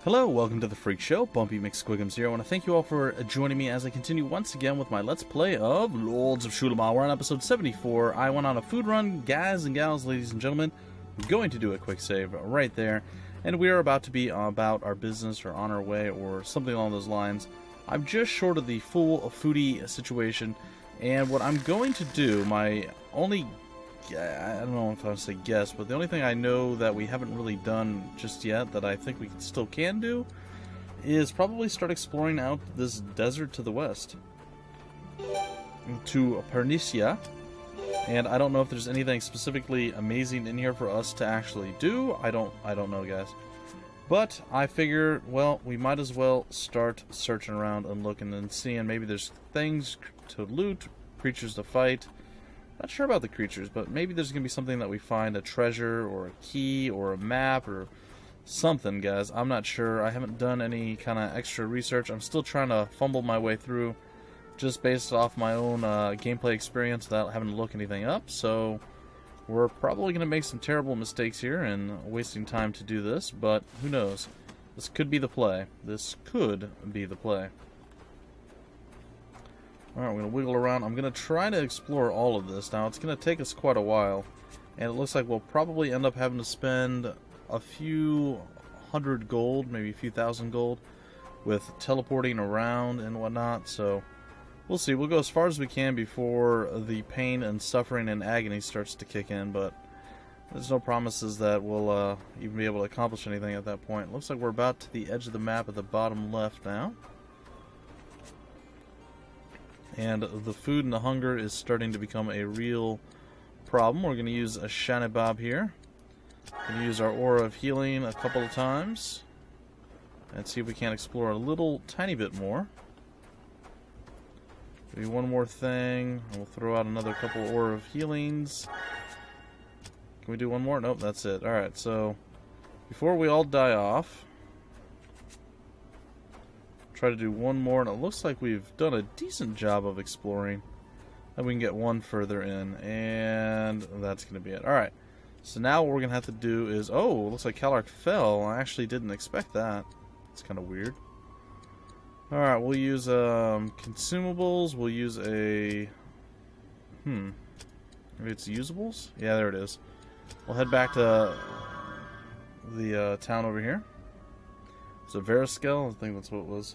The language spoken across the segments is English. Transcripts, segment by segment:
Hello, welcome to the Freak Show. Bumpy McSquigums here. I want to thank you all for joining me as I continue once again with my Let's Play of Lords of Xulima. We're on episode 74. I went on a food run, guys and gals, ladies and gentlemen. I'm going to do a quick save right there, and we are about to be about our business or on our way or something along those lines. I'm just short of the full foodie situation, and what I'm going to do, my only, I don't know if I would say guess, but the only thing I know that we haven't really done just yet that I think we still can do is probably start exploring out this desert to the west to Pernicia. And I don't know if there's anything specifically amazing in here for us to actually do. I don't know, guys. But I figure, well, we might as well start searching around and looking and seeing maybe there's things to loot, creatures to fight. Not sure about the creatures, but maybe there's going to be something that we find, a treasure or a key or a map or something, guys. I'm not sure. I haven't done any kind of extra research. I'm still trying to fumble my way through just based off my own gameplay experience without having to look anything up. So we're probably going to make some terrible mistakes here and wasting time to do this, but who knows? This could be the play. This could be the play. Alright, we're going to wiggle around. I'm going to try to explore all of this. Now, it's going to take us quite a while, and it looks like we'll probably end up having to spend a few hundred gold, maybe a few thousand gold, with teleporting around and whatnot, so we'll see. We'll go as far as we can before the pain and suffering and agony starts to kick in, but there's no promises that we'll even be able to accomplish anything at that point. Looks like we're about to the edge of the map at the bottom left now. And the food and the hunger is starting to become a real problem. We're going to use a Shanabob here. We're going to use our Aura of Healing a couple of times. And see if we can explore a little tiny bit more. Maybe one more thing. We'll throw out another couple of Aura of Healings. Can we do one more? Nope, that's it. Alright, so before we all die off, try to do one more, and it looks like we've done a decent job of exploring. And we can get one further in, and that's going to be it. Alright, so now what we're going to have to do is, oh, looks like Calark fell. I actually didn't expect that. It's kind of weird. Alright, we'll use consumables. We'll use a, maybe it's usables? Yeah, there it is. We'll head back to the town over here. Is it Veriskel? I think that's what it was.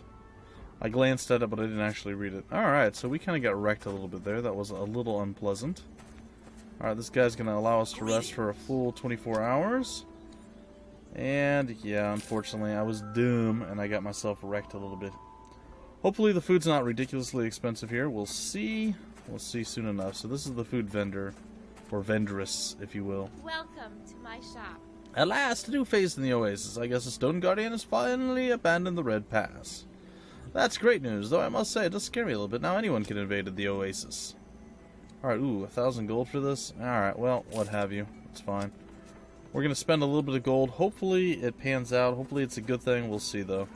I glanced at it, but I didn't actually read it. Alright, so we kind of got wrecked a little bit there. That was a little unpleasant. Alright, this guy's going to allow us to rest for a full 24 hours. And, yeah, unfortunately, I was doomed, and I got myself wrecked a little bit. Hopefully the food's not ridiculously expensive here. We'll see. We'll see soon enough. So this is the food vendor, or vendress, if you will. Welcome to my shop. At last, a new phase in the Oasis. I guess the Stone Guardian has finally abandoned the Red Pass. That's great news, though I must say it does scare me a little bit. Now anyone can invade the Oasis. Alright, ooh, 1,000 gold for this? Alright, well, what have you. It's fine. We're going to spend a little bit of gold. Hopefully it pans out. Hopefully it's a good thing. We'll see, though.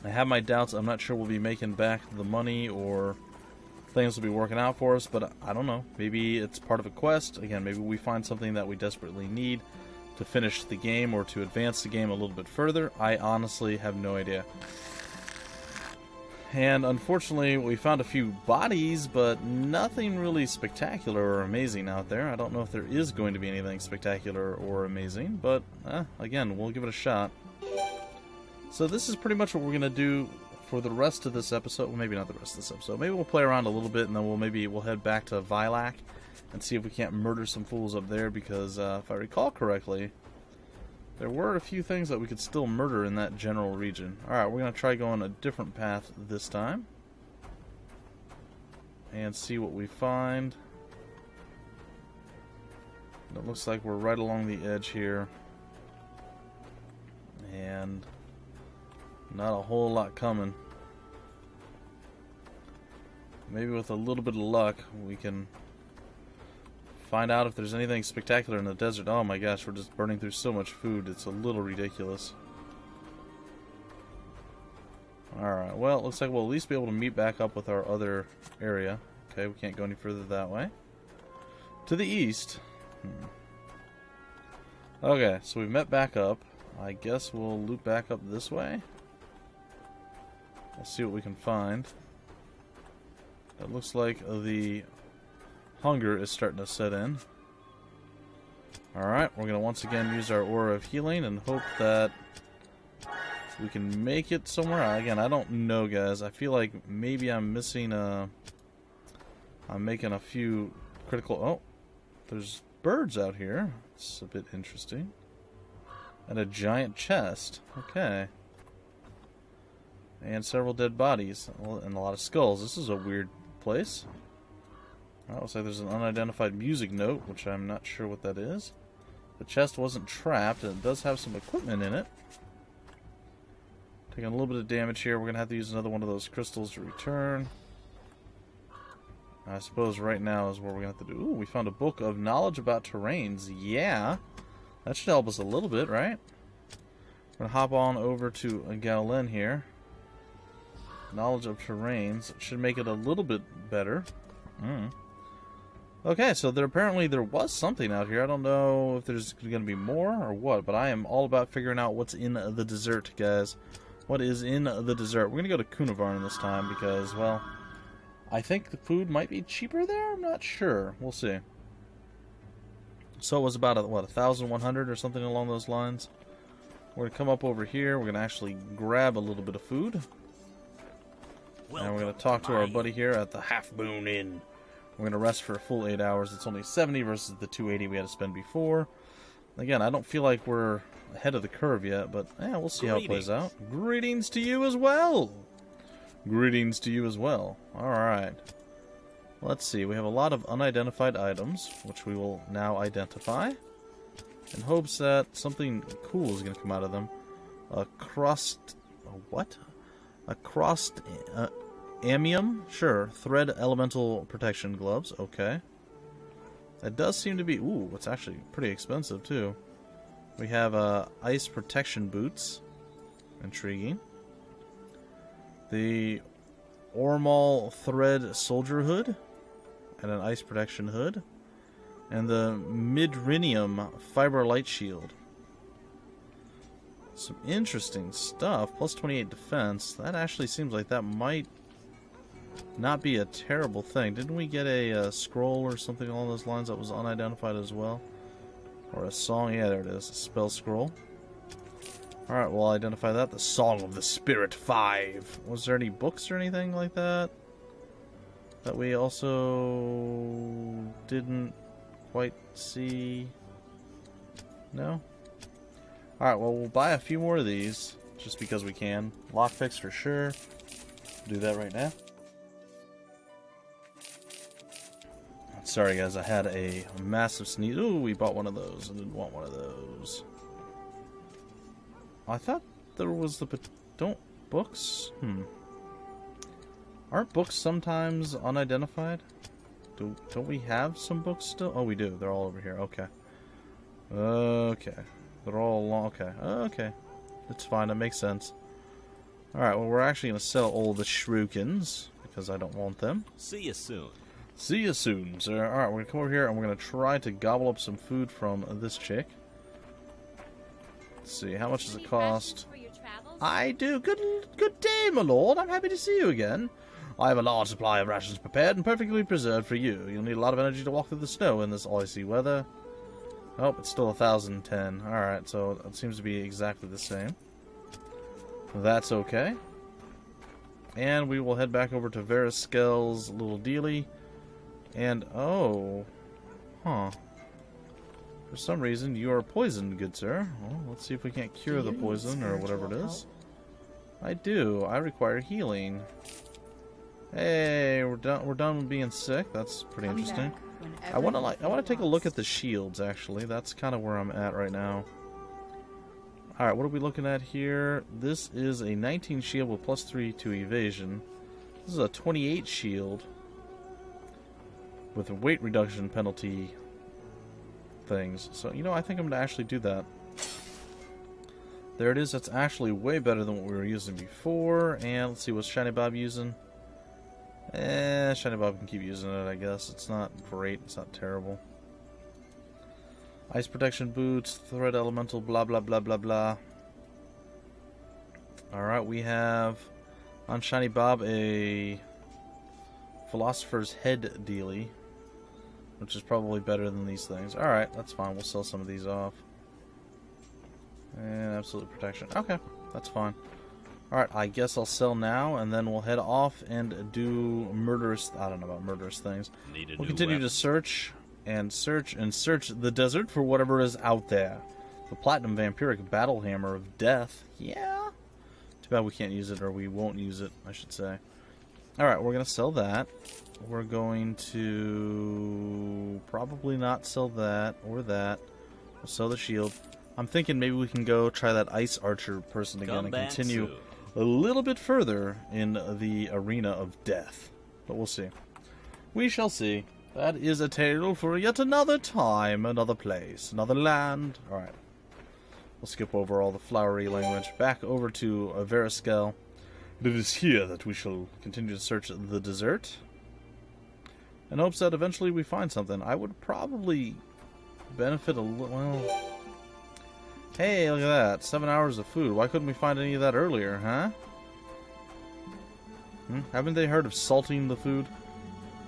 I have my doubts. I'm not sure we'll be making back the money or things will be working out for us, but I don't know. Maybe it's part of a quest. Again, maybe we find something that we desperately need to finish the game or to advance the game a little bit further. I honestly have no idea. And unfortunately, we found a few bodies, but nothing really spectacular or amazing out there. I don't know if there is going to be anything spectacular or amazing, but again, we'll give it a shot. So this is pretty much what we're going to do for the rest of this episode. Well, maybe not the rest of this episode. Maybe we'll play around a little bit, and then we'll head back to Vilac and see if we can't murder some fools up there, because if I recall correctly, there were a few things that we could still murder in that general region. Alright, we're going to try going a different path this time and see what we find. It looks like we're right along the edge here, and not a whole lot coming. Maybe with a little bit of luck we can find out if there's anything spectacular in the desert. Oh my gosh, we're just burning through so much food. It's a little ridiculous. Alright, well, it looks like we'll at least be able to meet back up with our other area. Okay, we can't go any further that way. To the east. Okay, so we've met back up. I guess we'll loop back up this way. We'll see what we can find. It looks like the hunger is starting to set in. Alright, we're going to once again use our Aura of Healing and hope that we can make it somewhere. Again, I don't know, guys. I feel like maybe I'm missing I'm making a few critical... Oh, there's birds out here. It's a bit interesting. And a giant chest. Okay. And several dead bodies. And a lot of skulls. This is a weird place. Alright, looks like there's an unidentified music note, which I'm not sure what that is. The chest wasn't trapped, and it does have some equipment in it. Taking a little bit of damage here. We're going to have to use another one of those crystals to return. I suppose right now is where we're going to have to do... Ooh, we found a book of knowledge about terrains. Yeah. That should help us a little bit, right? We're going to hop on over to Gaolin here. Knowledge of terrains. It should make it a little bit better. Okay, so apparently there was something out here. I don't know if there's going to be more or what, but I am all about figuring out what's in the dessert, guys. What is in the dessert? We're going to go to Cunavarn this time because, well, I think the food might be cheaper there? I'm not sure. We'll see. So it was about, what, 1,100 or something along those lines. We're going to come up over here. We're going to actually grab a little bit of food. And we're going to talk to our buddy here at the Half Moon Inn. We're going to rest for a full 8 hours. It's only 70 versus the 280 we had to spend before. Again, I don't feel like we're ahead of the curve yet, but yeah, we'll see how it plays out. Greetings to you as well! Greetings to you as well. Alright. Let's see. We have a lot of unidentified items, which we will now identify. In hopes that something cool is going to come out of them. A crust... What? A crust... Amium? Sure. Thread elemental protection gloves. Okay. That does seem to be... Ooh, it's actually pretty expensive, too. We have ice protection boots. Intriguing. The Ormal thread soldier hood. And an ice protection hood. And the Midrinium fiber light shield. Some interesting stuff. Plus 28 defense. That actually seems like that might not be a terrible thing. Didn't we get a scroll or something along those lines that was unidentified as well? Or a song? Yeah, there it is. A spell scroll. Alright, we'll identify that. The Song of the Spirit 5. Was there any books or anything like that? That we also didn't quite see? No? Alright, well, we'll buy a few more of these. Just because we can. Lockpicks for sure. Do that right now. Sorry guys, I had a massive sneeze. Ooh, we bought one of those. I didn't want one of those. I thought there was the... Don't... Books? Aren't books sometimes unidentified? Don't we have some books still? Oh, we do. They're all over here. Okay. Okay. They're all along... Okay. Okay. It's fine. That makes sense. Alright, well, we're actually going to sell all the shurikens because I don't want them. See you soon. See you soon, sir. Alright, we're going to come over here and we're going to try to gobble up some food from this chick. Let's see, how much does it cost? I do. Good day, my lord. I'm happy to see you again. I have a large supply of rations prepared and perfectly preserved for you. You'll need a lot of energy to walk through the snow in this icy weather. Oh, it's still 1,010. Alright, so it seems to be exactly the same. That's okay. And we will head back over to Veriskel's little dealie. And, oh, huh. For some reason, you are poisoned, good sir. Well, let's see if we can't cure the poison or whatever it is. I do. I require healing. Hey, we're done with being sick. That's pretty interesting. I want to take a look at the shields. Actually, that's kind of where I'm at right now. All right, what are we looking at here? This is a 19 shield with +3 to evasion. This is a 28 shield with a weight reduction penalty things. So, you know, I think I'm going to actually do that. There it is. That's actually way better than what we were using before. And let's see, what's Shiny Bob using? Shiny Bob can keep using it, I guess. It's not great. It's not terrible. Ice protection boots, thread elemental, blah blah blah blah blah. Alright, we have on Shiny Bob a Philosopher's Head dealie, which is probably better than these things. Alright, that's fine. We'll sell some of these off. And absolute protection. Okay, that's fine. Alright, I guess I'll sell now, and then we'll head off and do murderous... I don't know about murderous things. We'll continue to search and search and search the desert for whatever is out there. The Platinum Vampiric Battle Hammer of Death. Yeah. Too bad we can't use it, or we won't use it, I should say. Alright, we're going to sell that. We're going to probably not sell that or that. We'll sell the shield. I'm thinking maybe we can go try that Ice Archer person again and continue a little bit further in the arena of death. But we'll see. We shall see. That is a tale for yet another time, another place, another land. Alright. We'll skip over all the flowery language. Back over to Veriskel. It is here that we shall continue to search the desert. In hopes that eventually we find something. I would probably benefit a little... Well, hey, look at that. 7 hours of food. Why couldn't we find any of that earlier, huh? Haven't they heard of salting the food?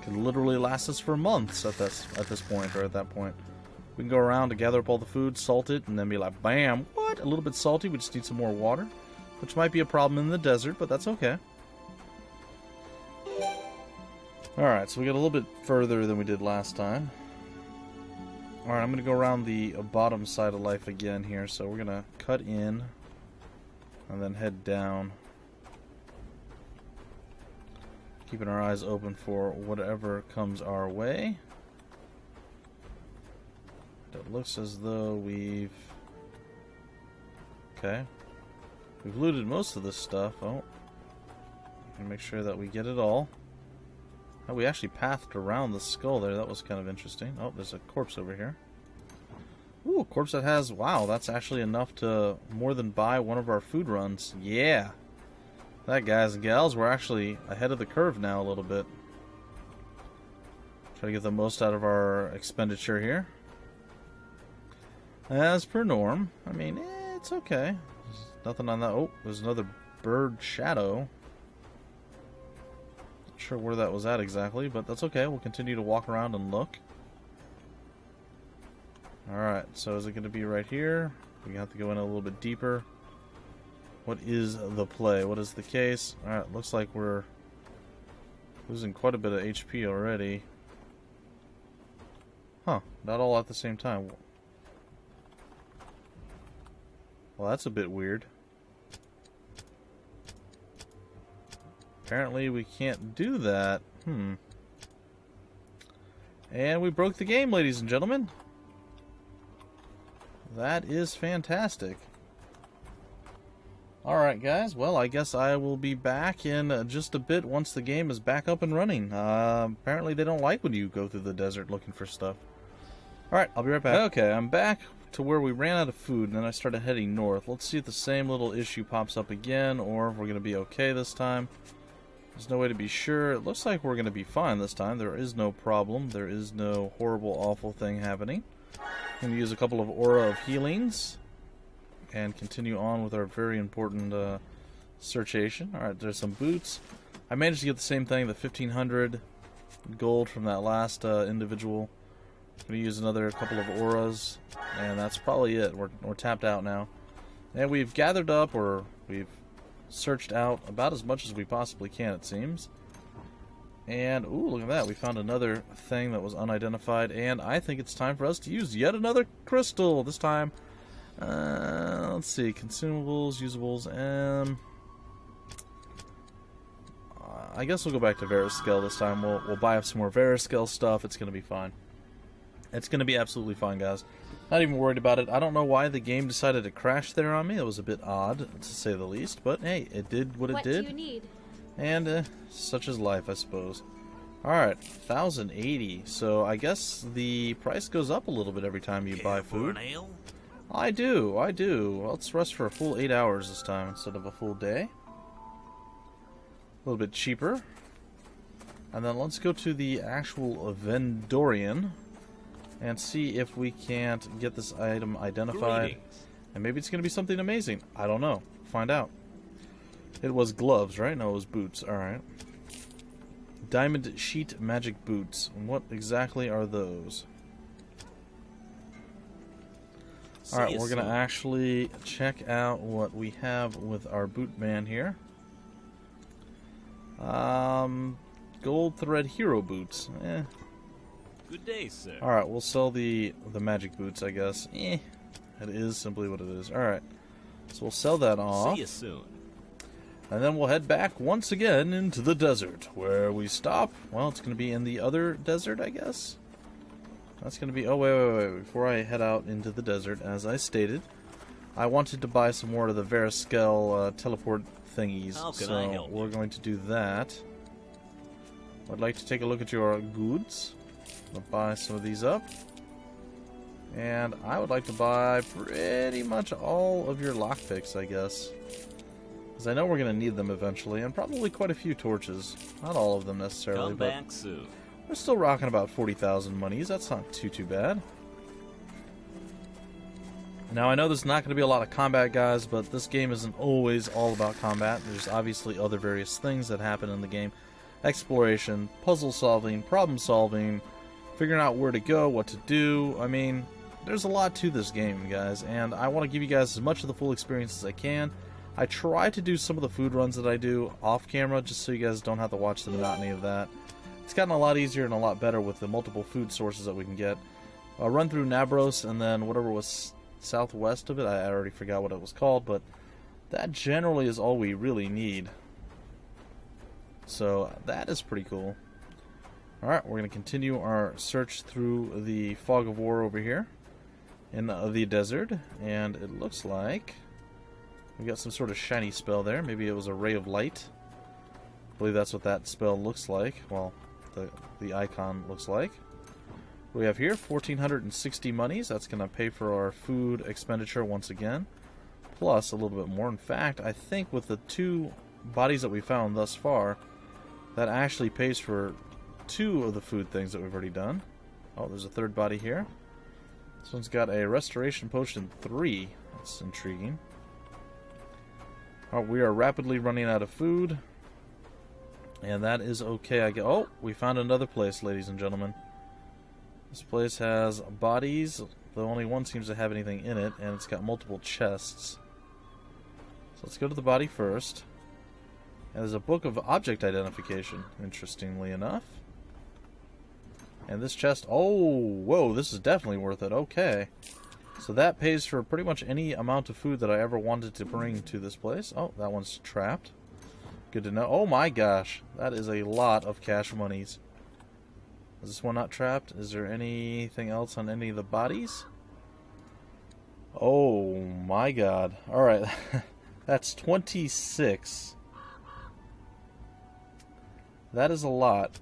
Could literally last us for months at this point, or at that point. We can go around to gather up all the food, salt it, and then be like, bam, what? A little bit salty, we just need some more water. Which might be a problem in the desert, but that's okay. Alright, so we got a little bit further than we did last time. Alright, I'm going to go around the bottom side of life again here. So we're going to cut in and then head down. Keeping our eyes open for whatever comes our way. It looks as though we've... Okay. We've looted most of this stuff. Oh. Make sure that we get it all. Oh, we actually pathed around the skull there. That was kind of interesting. Oh, there's a corpse over here. Ooh, a corpse that has... Wow, that's actually enough to more than buy one of our food runs. Yeah. That, guys and gals, we're actually ahead of the curve now a little bit. Try to get the most out of our expenditure here. As per norm. I mean, it's okay. There's nothing on that. Oh, there's another bird shadow. Not sure where that was at exactly, but that's okay. We'll continue to walk around and look. Alright, so is it going to be right here? We have to go in a little bit deeper. What is the play? What is the case? Alright, looks like we're losing quite a bit of HP already. Huh, not all at the same time. Well, that's a bit weird. Apparently we can't do that. And we broke the game, ladies and gentlemen. That is fantastic. Alright guys, well I guess I will be back in just a bit once the game is back up and running. Apparently they don't like when you go through the desert looking for stuff. Alright, I'll be right back. Okay, I'm back to where we ran out of food and then I started heading north. Let's see if the same little issue pops up again or if we're going to be okay this time. There's no way to be sure. It looks like we're going to be fine this time. There is no problem. There is no horrible, awful thing happening. I'm going to use a couple of Aura of Healings and continue on with our very important searchation. Alright, there's some boots. I managed to get the same thing, the 1500 gold from that last individual. I'm going to use another couple of auras, and that's probably it. We're tapped out now. And we've gathered up, or we've searched out about as much as we possibly can, it seems. And, ooh, look at that. We found another thing that was unidentified, and I think it's time for us to use yet another crystal. This time, let's see, consumables, usables, I guess we'll go back to Veriskel this time. We'll buy up some more Veriskel stuff. It's going to be fine. It's going to be absolutely fine, guys. Not even worried about it. I don't know why the game decided to crash there on me. It was a bit odd, to say the least. But, hey, it did what it did. What do you need? And, such is life, I suppose. Alright, 1,080. So, I guess the price goes up a little bit every time you buy food. I do. Well, let's rest for a full 8 hours this time instead of a full day. A little bit cheaper. And then let's go to the actual Vendorian. and see if we can't get this item identified. Greetings. And maybe it's going to be something amazing. I don't know. Find out. It was gloves, right? No, it was boots. Alright. Diamond sheet magic boots. What exactly are those? Alright, we're going to actually check out what we have with our boot man here. Gold thread hero boots. Good day, sir. Alright, we'll sell the magic boots, I guess. It is simply what it is. Alright, so we'll sell that off. See you soon. And then we'll head back once again into the desert. Where we stop? Well, it's going to be in the other desert, I guess. That's going to be... Oh, wait. Before I head out into the desert, as I stated, I wanted to buy some more of the Varaskel teleport thingies. How can I help we're going to do that. I'd like to take a look at your goods. I'll buy some of these up. And I would like to buy pretty much all of your lockpicks, I guess. Because I know we're going to need them eventually, and probably quite a few torches. Not all of them necessarily, Come but back soon. we're still rocking about 40,000 monies. That's not too bad. Now, I know there's not going to be a lot of combat, guys, but this game isn't always all about combat. There's obviously other various things that happen in the game. Exploration, puzzle solving, problem solving, figuring out where to go, what to do. I mean, there's a lot to this game, guys, and I want to give you guys as much of the full experience as I can. I try to do some of the food runs that I do off camera, just so you guys don't have to watch the monotony of that. It's gotten a lot easier and a lot better with the multiple food sources that we can get. I'll run through Nabros and then whatever was southwest of it, I already forgot what it was called, but that generally is all we really need. So that is pretty cool. Alright, we're going to continue our search through the fog of war over here in the desert, and it looks like we got some sort of shiny spell there. Maybe it was a ray of light. I believe that's what that spell looks like. Well, the icon looks like. What we have here, 1,460 monies. That's going to pay for our food expenditure once again, plus a little bit more. In fact, I think with the 2 bodies that we found thus far, that actually pays for 2 of the food things that we've already done. Oh, there's a 3rd body here. This one's got a restoration potion 3. That's intriguing. We are rapidly running out of food, and that is okay. Oh, we found another place, ladies and gentlemen. This place has bodies. The only one seems to have anything in it, and it's got multiple chests. So let's go to the body first. And there's a book of object identification, interestingly enough. And this chest... Oh, whoa, this is definitely worth it. Okay. So that pays for pretty much any amount of food that I ever wanted to bring to this place. Oh, that one's trapped. Good to know. Oh my gosh, that is a lot of cash monies. Is this one not trapped? Is there anything else on any of the bodies? Oh my god. Alright, that's 26. That is a lot.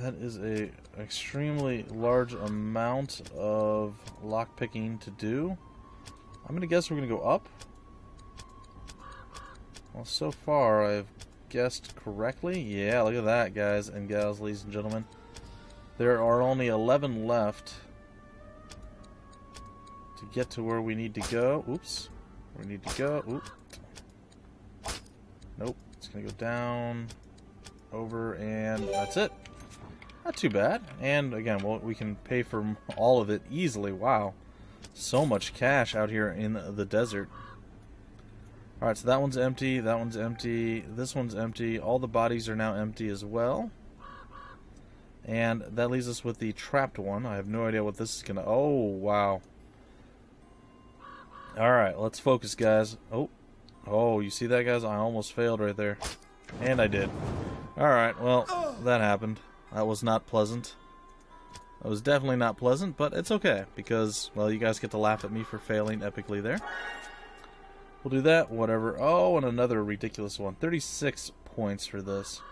That is a extremely large amount of lockpicking to do. I'm gonna guess we're gonna go up. Well, so far I've guessed correctly. Yeah, look at that, guys and gals, ladies and gentlemen. There are only 11 left to get to where we need to go. Oops. Where we need to go. Oop. Nope. It's gonna go down, over, and that's it. Not too bad. And again, well, we can pay for all of it easily. Wow. So much cash out here in the desert. Alright, so that one's empty. That one's empty. This one's empty. All the bodies are now empty as well. And that leaves us with the trapped one. I have no idea what this is going to... Oh, wow. Alright, let's focus, guys. Oh, you see that, guys? I almost failed right there. And I did. Alright, well, that happened. That was not pleasant. That was definitely not pleasant, but it's okay, because, well, you guys get to laugh at me for failing epically there. We'll do that, whatever. Oh, and another ridiculous one. 36 points for this.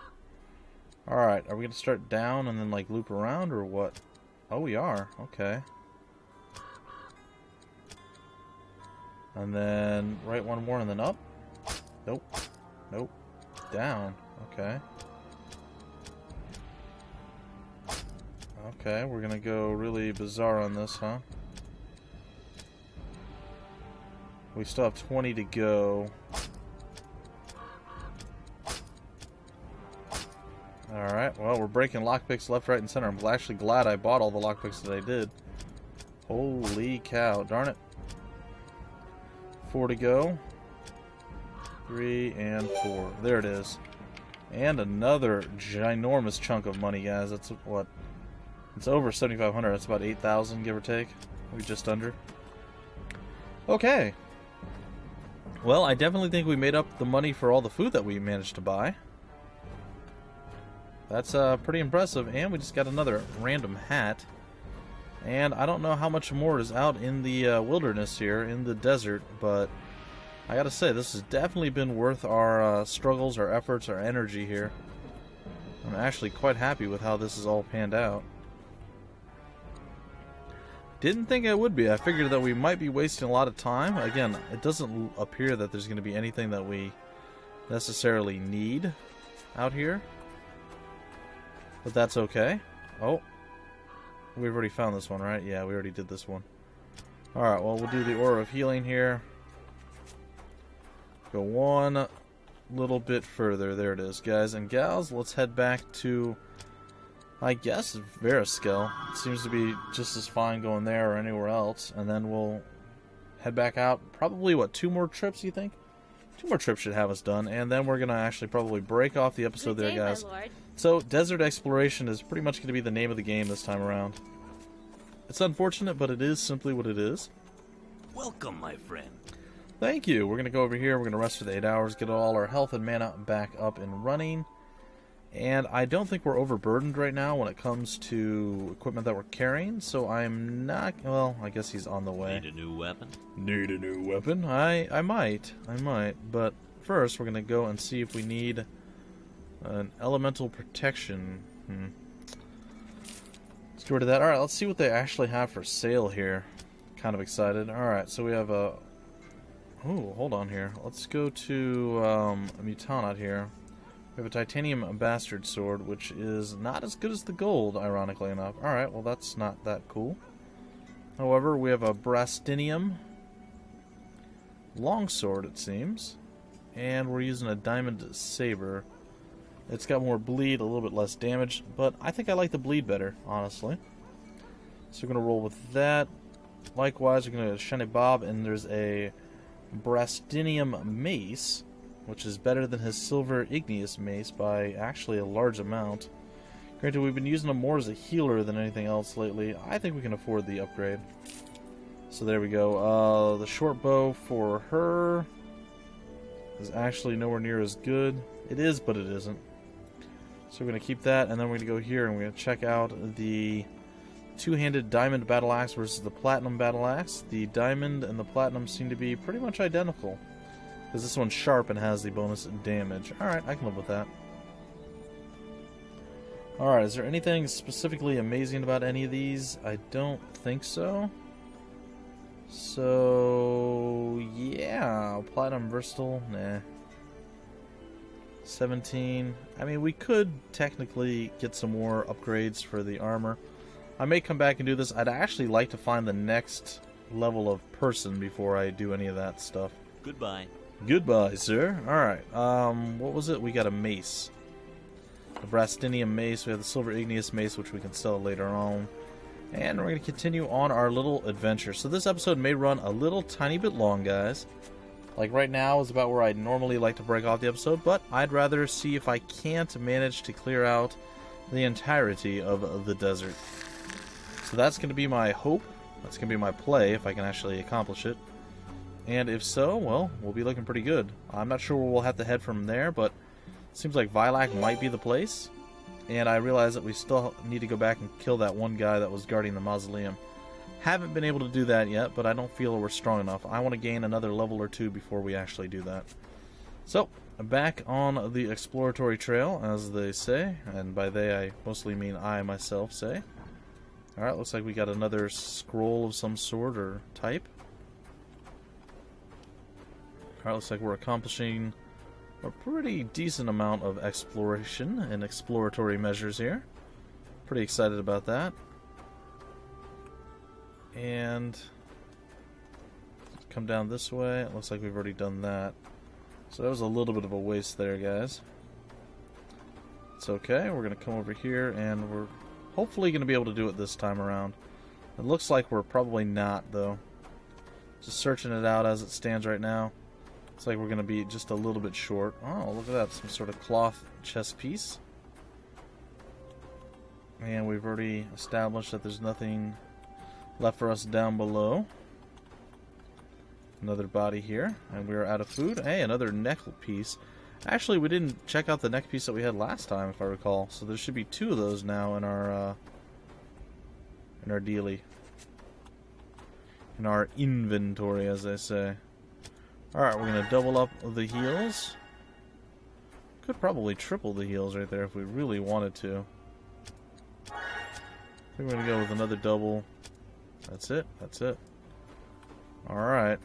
Alright, are we going to start down and then, like, loop around, or what? Oh, we are. Okay. And then right one more and then up. Nope. Nope. Down. Okay. Okay, we're gonna go really bizarre on this, huh? We still have 20 to go. Alright, well, we're breaking lockpicks left, right, and center. I'm actually glad I bought all the lockpicks that I did. Holy cow, darn it. 4 to go. 3 and 4. There it is. And another ginormous chunk of money, guys. That's what? It's over 7,500. That's about 8,000, give or take. Maybe just under. Okay. Well, I definitely think we made up the money for all the food that we managed to buy. That's pretty impressive. And we just got another random hat. And I don't know how much more is out in the wilderness here, in the desert, but I gotta say, this has definitely been worth our struggles, our efforts, our energy here. I'm actually quite happy with how this is all panned out. Didn't think I would be. I figured that we might be wasting a lot of time. Again, it doesn't appear that there's going to be anything that we necessarily need out here. But that's okay. Oh. We've already found this one, right? Yeah, we already did this one. Alright, well, we'll do the Aura of Healing here. Go one little bit further. There it is, guys and gals. Let's head back to, I guess, Veriskel. It seems to be just as fine going there or anywhere else. And then we'll head back out. Probably, what, 2 more trips, you think? 2 more trips should have us done. And then we're going to actually probably break off the episode there, guys. So, Desert Exploration is pretty much going to be the name of the game this time around. It's unfortunate, but it is simply what it is. Welcome, my friend. Thank you. We're going to go over here. We're going to rest for the 8 hours, get all our health and mana back up and running. And I don't think we're overburdened right now when it comes to equipment that we're carrying, so I'm not... Well, I guess he's on the way. Need a new weapon? Need a new weapon? I might. But first, we're going to go and see if we need an elemental protection. Let's get rid of that. Alright, let's see what they actually have for sale here. Kind of excited. Alright, so we have a... Oh, hold on here. Let's go to a Mutanot here. We have a Titanium Bastard Sword, which is not as good as the gold, ironically enough. Alright, well that's not that cool. However, we have a Brastinium Longsword, it seems. And we're using a Diamond Saber. It's got more bleed, a little bit less damage, but I think I like the bleed better, honestly. So we're going to roll with that. Likewise, we're going to Shiny Bob, and there's a Brastinium Mace, which is better than his Silver Igneous Mace by actually a large amount. Granted, we've been using him more as a healer than anything else lately. I think we can afford the upgrade. So there we go. The short bow for her is actually nowhere near as good. It is, but it isn't. So we're going to keep that, and then we're going to go here and we're going to check out the two-handed Diamond Battle Axe versus the Platinum Battle Axe. The Diamond and the Platinum seem to be pretty much identical, because this one's sharp and has the bonus damage. Alright, I can live with that. Alright, is there anything specifically amazing about any of these? I don't think so. So, yeah, Platinum Versatile, nah. 17. I mean, we could technically get some more upgrades for the armor. I may come back and do this. I'd actually like to find the next level of person before I do any of that stuff. Goodbye. Goodbye, sir. Alright, what was it? We got a mace. The Brastinium Mace. We have the Silver Igneous Mace, which we can sell later on. And we're going to continue on our little adventure. So this episode may run a little tiny bit long, guys. Like right now is about where I'd normally like to break off the episode, but I'd rather see if I can't manage to clear out the entirety of the desert. So that's going to be my hope. That's going to be my play, if I can actually accomplish it. And if so, well, we'll be looking pretty good. I'm not sure where we'll have to head from there, but it seems like Vilac might be the place. And I realize that we still need to go back and kill that one guy that was guarding the mausoleum. Haven't been able to do that yet, but I don't feel we're strong enough. I want to gain another level or 2 before we actually do that. So, back on the exploratory trail, as they say. And by they, I mostly mean I myself say. Alright, looks like we got another scroll of some sort or type. Alright, looks like we're accomplishing a pretty decent amount of exploration and exploratory measures here. Pretty excited about that. And come down this way. It looks like we've already done that. So that was a little bit of a waste there, guys. It's okay. We're going to come over here, and we're hopefully going to be able to do it this time around. It looks like we're probably not, though. Just searching it out as it stands right now. Looks like we're going to be just a little bit short. Oh, look at that. Some sort of cloth chess piece. And we've already established that there's nothing left for us down below. Another body here. And we're out of food. Hey, another neck piece. Actually, we didn't check out the neck piece that we had last time, if I recall. So there should be 2 of those now in our dealie. In our inventory, as they say. Alright, we're going to double up the heals. Could probably triple the heals right there if we really wanted to. I think we're going to go with another double. That's it. That's it. Alright.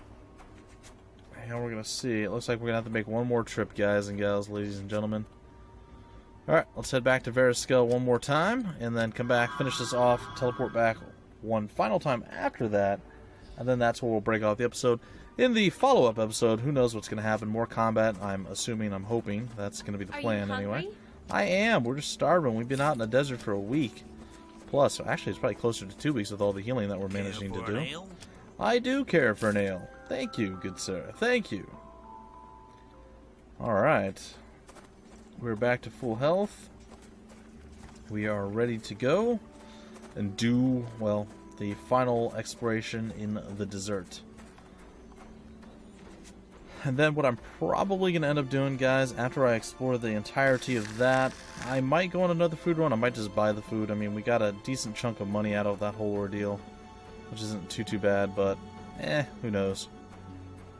And we're going to see. It looks like we're going to have to make one more trip, guys and gals, ladies and gentlemen. Alright, let's head back to Veriskel one more time, and then come back, finish this off, teleport back one final time after that, and then that's where we'll break off the episode. In the follow-up episode, who knows what's going to happen. More combat, I'm assuming, I'm hoping. That's going to be the plan anyway. I am. We're just starving. We've been out in the desert for a week. Plus, actually, it's probably closer to 2 weeks with all the healing that we're managing to do. I do care for an ale. Thank you, good sir. Thank you. Alright. We're back to full health. We are ready to go and do, well, the final exploration in the desert. And then what I'm probably going to end up doing, guys, after I explore the entirety of that, I might go on another food run. I might just buy the food. I mean, we got a decent chunk of money out of that whole ordeal, which isn't too bad, but who knows.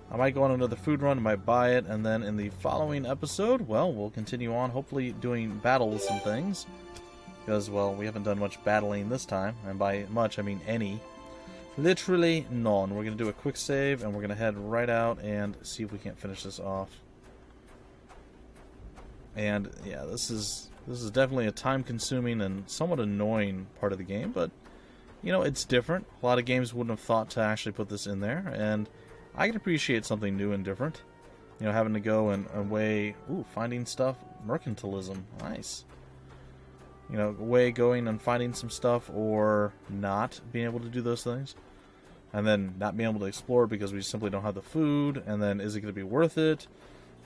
I might go on another food run, I might buy it, and then in the following episode, well, we'll continue on, hopefully doing battles and things. Because, well, we haven't done much battling this time, and by much, I mean any. Literally none. We're going to do a quick save, and we're going to head right out and see if we can't finish this off. And, yeah, this is definitely a time-consuming and somewhat annoying part of the game, but, you know, it's different. A lot of games wouldn't have thought to actually put this in there, and I can appreciate something new and different. You know, having to go and weigh, finding stuff, mercantilism, nice. You know, way going and finding some stuff, or not being able to do those things. And then not being able to explore because we simply don't have the food, and then is it going to be worth it?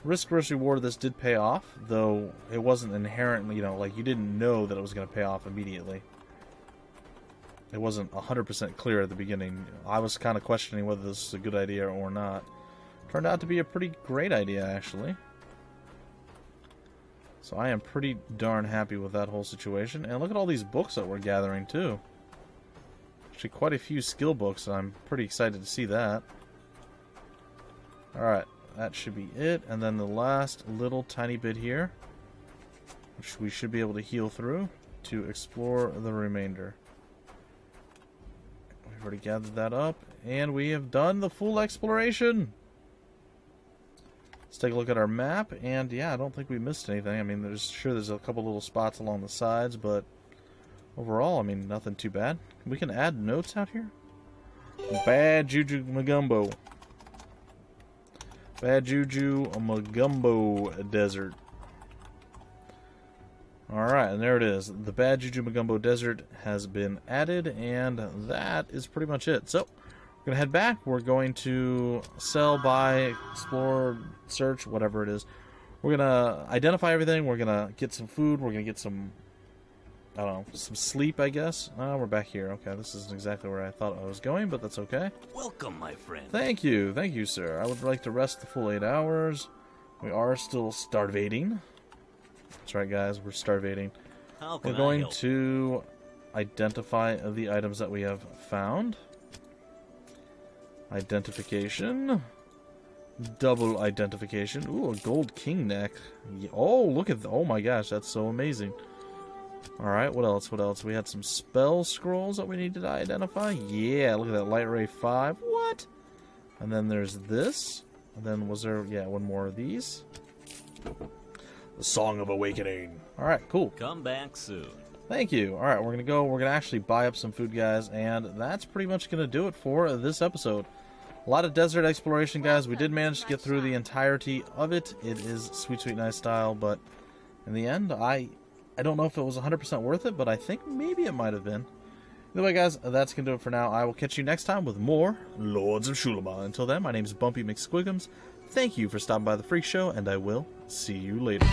Risk versus reward, this did pay off, though it wasn't inherently, you know, like you didn't know that it was going to pay off immediately. It wasn't 100% clear at the beginning. I was kind of questioning whether this was a good idea or not. Turned out to be a pretty great idea, actually. So I am pretty darn happy with that whole situation. And look at all these books that we're gathering, too. Actually, quite a few skill books, and I'm pretty excited to see that. Alright, that should be it. And then the last little tiny bit here, which we should be able to heal through to explore the remainder. We've already gathered that up, and we have done the full exploration! Let's take a look at our map, and yeah, I don't think we missed anything. I mean, there's a couple little spots along the sides, but overall, I mean, nothing too bad. We can add notes out here. Bad Juju Magumbo. Bad Juju Magumbo Desert. Alright, and there it is. The Bad Juju Magumbo Desert has been added, and that is pretty much it. So, we're going to head back. We're going to sell, buy, explore, search, whatever it is. We're going to identify everything. We're going to get some food. We're going to get some, I don't know, some sleep, I guess. Oh, we're back here. Okay, this isn't exactly where I thought I was going, but that's okay. Welcome, my friend. Thank you. Thank you, sir. I would like to rest the full 8 hours. We are still starvating. That's right, guys. We're starvating. We're going to identify the items that we have found. Identification. Double identification. Ooh, a gold king neck. Oh, look at oh my gosh, that's so amazing. Alright, what else? What else? We had some spell scrolls that we needed to identify. Yeah, look at that. Light Ray 5. What? And then there's this. And then was there, yeah, one more of these. The Song of Awakening. Alright, cool. Come back soon. Thank you. Alright, we're going to go. We're going to actually buy up some food, guys. And that's pretty much going to do it for this episode. A lot of desert exploration, guys. We did manage to get through the entirety of it. It is sweet, sweet, nice style. But in the end, I don't know if it was 100% worth it. But I think maybe it might have been. Either way, guys, that's going to do it for now. I will catch you next time with more Lords of Xulima. Until then, my name is Bumpy McSquigums. Thank you for stopping by the Freak Show. And I will see you later.